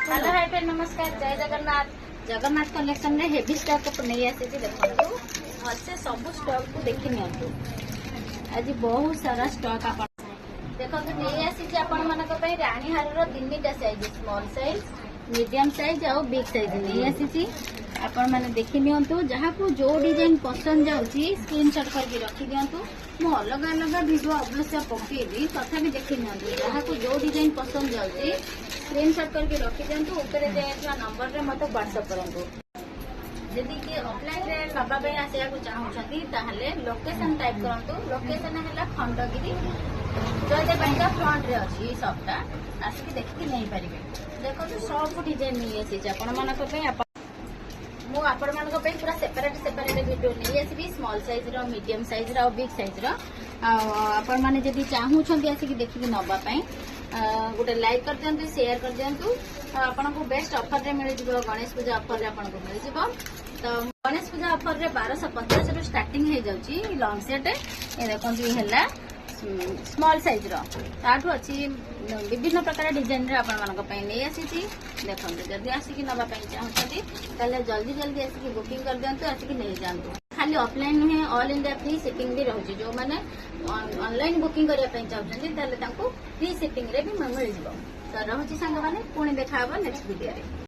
Hello hi friend नमस्कार जय Jagannath Jagannath collection रे हेवी स्टॉक को नहीं आसी देखो भलसे सब स्टॉक को देखी नियंतु आज बहुत सारा स्टॉक आप देखो नहीं आसी आपण मानक पई रानी हार रो तीनटा size small size medium size और बिग साइज नहीं आसी आपण माने देखि नियंतु जहाँ को जो डिजाइन पसंद जाउची स्क्रीनशॉट करके रखी दियंतु मु अलग अलग वीडियो अवश्य पकेबी तथापि देखि नियंतु जहाँ को जो डिजाइन पसंद जाउची स्क्रीनशॉट करके रखी दियंतु ऊपर दिया नंबर रे मते व्हाट्सएप करंतु यदि कि ऑफलाइन रे नबा पे आसिया को चाहउछंती ताहले लोकेशन टाइप करंतु लोकेशन हैला खंडगिरी जयदेव बैंक फ्रंट रे अछि सबटा आसिक देखि नहीं परिबे देखो तो सब डिजाइन नहीं आसी आपण मानक पे मु आपण मानक पे पूरा सेपरेट वीडियो नहीं आसीबी स्मॉल साइज रो मीडियम साइज रो बिग साइज रो आपण माने जदी चाहउछंती आसिक देखि नबा पई गोटे लाइक कर दियंतु शेयर कर दियंतु आपन को बेस्ट ऑफर रे मिल जिवो गणेश पूजा ऑफर रे आपन को मिल जिवो तो गणेश पूजा ऑफर रे 1250 रु स्टार्टिंग हे जाउची लॉन्ग सेट ए देखंतु हैला स्मॉल साइज रो ताठु अछि विभिन्न प्रकार डिजाइन रे आपन मानक पई नै आसीची देखंतु जदी आसी कि नबा पई चाहछथि ताले जल्दी आसी कि बुकिंग कर दियंतु आसी कि नै जानतु खाली ऑफलाइन नुहे ऑल इंडिया फ्री शिपिंग भी रहउची जो माने ऑनलाइन बुकिंग करिया पई चाहछथि ताले तांको फ्री शिपिंग रे भी मिल जिवो तो रहउची संग माने पुणी देखा नेक्स्ट वीडियो रे।